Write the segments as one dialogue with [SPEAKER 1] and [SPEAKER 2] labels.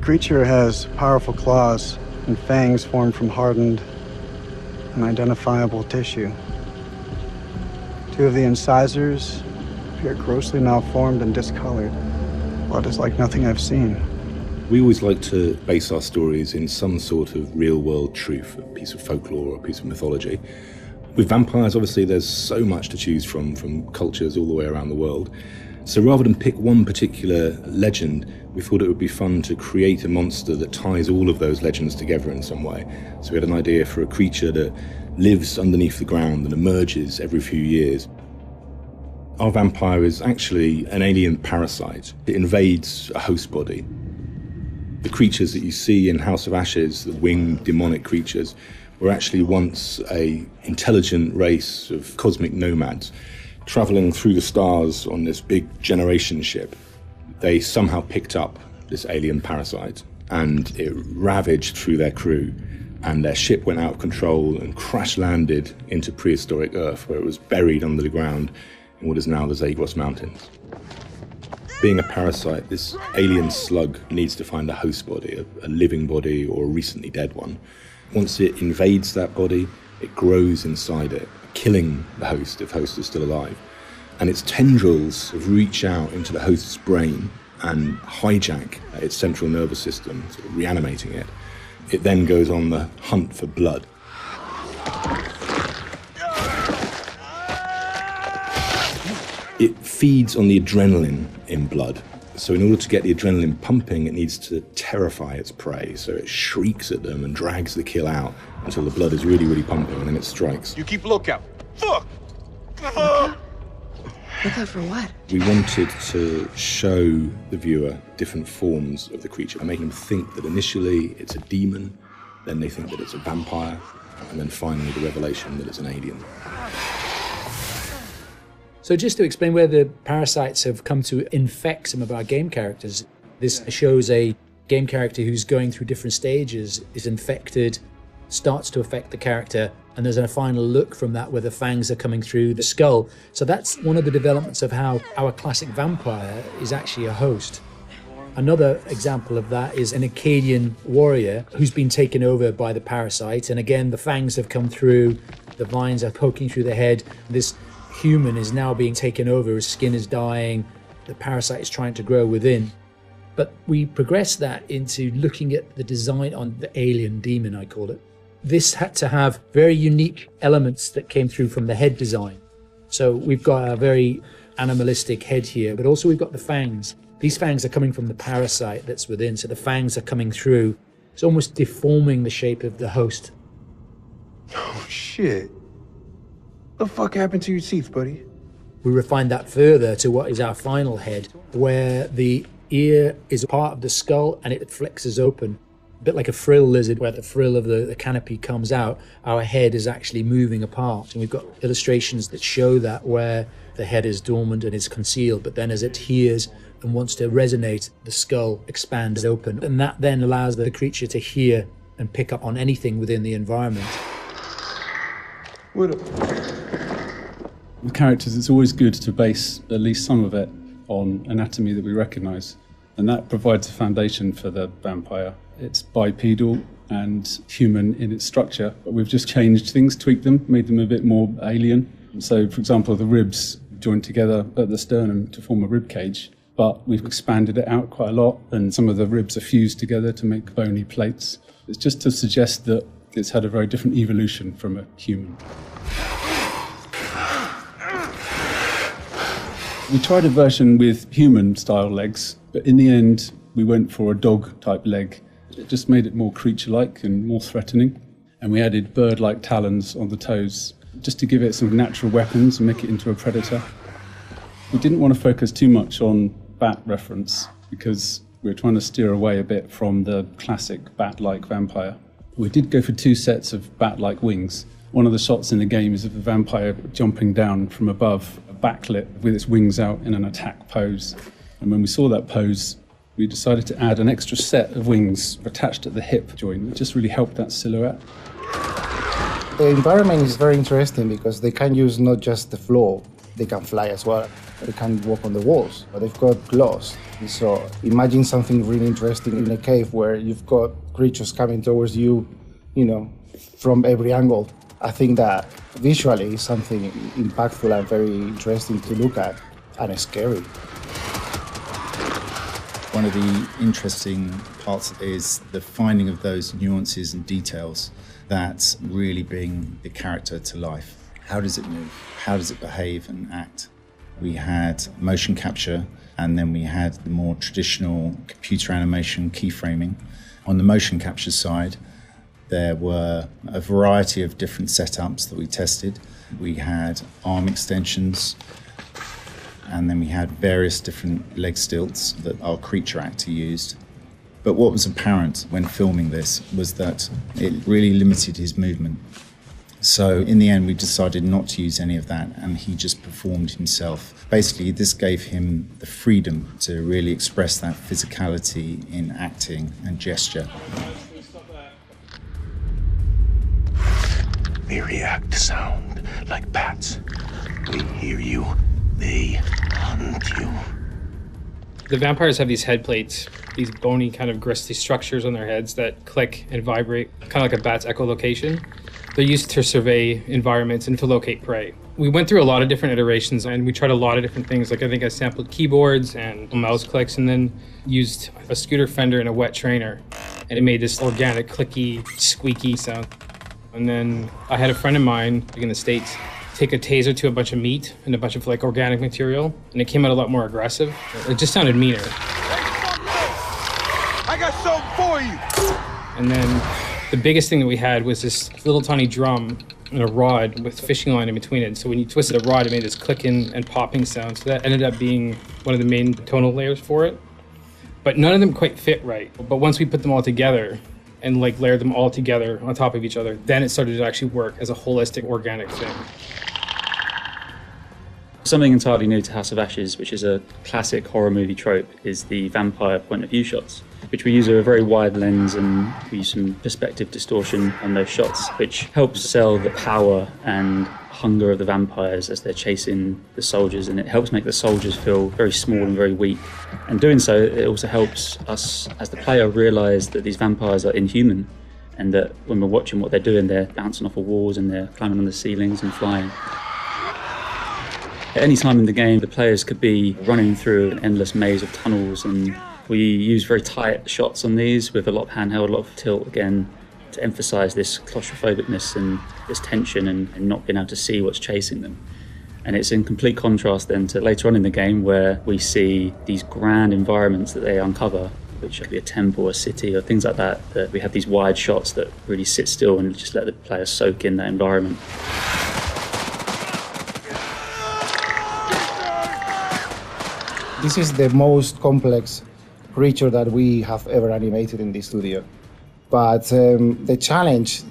[SPEAKER 1] creature has powerful claws and fangs formed from hardened and identifiable tissue. Two of the incisors appear grossly malformed and discolored. Blood is like nothing I've seen.
[SPEAKER 2] We always like to base our stories in some sort of real-world truth, a piece of folklore or a piece of mythology. With vampires, obviously, there's so much to choose from cultures all the way around the world. So rather than pick one particular legend, we thought it would be fun to create a monster that ties all of those legends together in some way. So we had an idea for a creature that lives underneath the ground and emerges every few years. Our vampire is actually an alien parasite. It invades a host body. The creatures that you see in House of Ashes, the winged demonic creatures, were actually once an intelligent race of cosmic nomads traveling through the stars on this big generation ship. They somehow picked up this alien parasite and it ravaged through their crew, and their ship went out of control and crash landed into prehistoric Earth, where it was buried under the ground in what is now the Zagros Mountains. Being a parasite, this alien slug needs to find a host body, a living body or a recently dead one. Once it invades that body, it grows inside it, killing the host if host is still alive. And its tendrils reach out into the host's brain and hijack its central nervous system, sort of reanimating it. It then goes on the hunt for blood. It feeds on the adrenaline in blood. So in order to get the adrenaline pumping, it needs to terrify its prey. So it shrieks at them and drags the kill out until the blood is really, really pumping, and then it strikes.
[SPEAKER 3] You keep lookout. Fuck!
[SPEAKER 4] Lookout for what?
[SPEAKER 2] We wanted to show the viewer different forms of the creature and make them think that initially it's a demon, then they think that it's a vampire, and then finally the revelation that it's an alien.
[SPEAKER 5] So just to explain where the parasites have come to infect some of our game characters, this shows a game character who's going through different stages, is infected, starts to affect the character, and there's a final look from that where the fangs are coming through the skull. So that's one of the developments of how our classic vampire is actually a host. Another example of that is an Akkadian warrior who's been taken over by the parasite, and again the fangs have come through, the vines are poking through the head. This human is now being taken over, his skin is dying, the parasite is trying to grow within. But we progress that into looking at the design on the alien demon, I call it. This had to have very unique elements that came through from the head design. So we've got a very animalistic head here, but also we've got the fangs. These fangs are coming from the parasite that's within, so the fangs are coming through. It's almost deforming the shape of the host.
[SPEAKER 3] Oh, shit. What the fuck happened to your teeth, buddy?
[SPEAKER 5] We refined that further to what is our final head, where the ear is part of the skull and it flexes open. A bit like a frill lizard, where the frill of the canopy comes out, our head is actually moving apart. And we've got illustrations that show that, where the head is dormant and is concealed, but then as it hears and wants to resonate, the skull expands open. And that then allows the creature to hear and pick up on anything within the environment.
[SPEAKER 3] What up?
[SPEAKER 6] With characters, it's always good to base at least some of it on anatomy that we recognise, and that provides a foundation for the vampire. It's bipedal and human in its structure, but we've just changed things, tweaked them, made them a bit more alien. So, for example, the ribs joined together at the sternum to form a rib cage, but we've expanded it out quite a lot, and some of the ribs are fused together to make bony plates. It's just to suggest that it's had a very different evolution from a human. We tried a version with human-style legs, but in the end, we went for a dog-type leg. It just made it more creature-like and more threatening. And we added bird-like talons on the toes, just to give it some natural weapons and make it into a predator. We didn't want to focus too much on bat reference, because we were trying to steer away a bit from the classic bat-like vampire. We did go for 2 sets of bat-like wings. One of the shots in the game is of the vampire jumping down from above, backlit with its wings out in an attack pose. And when we saw that pose, we decided to add an extra set of wings attached at the hip joint. It just really helped that silhouette.
[SPEAKER 7] The environment is very interesting because they can use not just the floor,
[SPEAKER 4] They can fly as well. They can walk on the walls, but they've got claws. So imagine something really interesting in a cave where you've got creatures coming towards you, from every angle. I think that visually is something impactful and very interesting to look at, and scary.
[SPEAKER 7] One of the interesting parts is the finding of those nuances and details that really bring the character to life. How does it move? How does it behave and act? We had motion capture, and then we had the more traditional computer animation keyframing. On the motion capture side, there were a variety of different setups that we tested. We had arm extensions, and then we had various different leg stilts that our creature actor used. But what was apparent when filming this was that it really limited his movement. So in the end, we decided not to use any of that, and he just performed himself. Basically, this gave him the freedom to really express that physicality in acting and gesture.
[SPEAKER 8] They react to sound like bats. They hear you. They hunt you.
[SPEAKER 9] The vampires have these head plates, these bony kind of gristly structures on their heads that click and vibrate, kind of like a bat's echolocation. They're used to survey environments and to locate prey. We went through a lot of different iterations, and we tried a lot of different things. Like I think I sampled keyboards and mouse clicks, and then used a scooter fender and a wet trainer. And it made this organic, clicky, squeaky sound. And then I had a friend of mine in the States take a taser to a bunch of meat and a bunch of organic material, and it came out a lot more aggressive. It just sounded meaner.
[SPEAKER 8] I got something for you!
[SPEAKER 9] And then the biggest thing that we had was this little tiny drum and a rod with fishing line in between it. So when you twisted a rod, it made this clicking and popping sound. So that ended up being one of the main tonal layers for it. But none of them quite fit right. But once we put them all together and layered them all together on top of each other, then it started to actually work as a holistic, organic thing.
[SPEAKER 10] Something entirely new to House of Ashes, which is a classic horror movie trope, is the vampire point of view shots, which we use a very wide lens, and we use some perspective distortion on those shots, which helps sell the power and hunger of the vampires as they're chasing the soldiers, and it helps make the soldiers feel very small and very weak. And doing so, it also helps us as the player realise that these vampires are inhuman, and that when we're watching what they're doing, they're bouncing off of walls and they're climbing on the ceilings and flying. At any time in the game, the players could be running through an endless maze of tunnels, and we use very tight shots on these with a lot of handheld, a lot of tilt again, to emphasise this claustrophobicness and this tension and not being able to see what's chasing them. And it's in complete contrast then to later on in the game, where we see these grand environments that they uncover, which could be a temple, a city, or things like that, that we have these wide shots that really sit still and just let the player soak in that environment.
[SPEAKER 4] This is the most complex creature that we have ever animated in the studio. But the challenge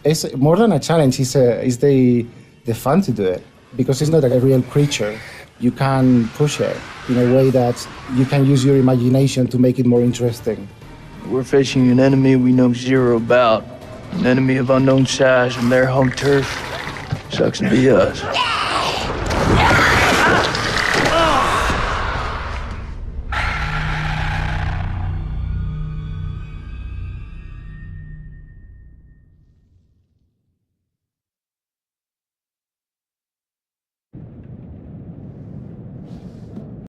[SPEAKER 4] is more than a challenge, is the fun to do it. Because it's not a real creature. You can push it in a way that you can use your imagination to make it more interesting.
[SPEAKER 11] We're facing an enemy we know zero about. An enemy of unknown size and their home turf. Sucks to be us.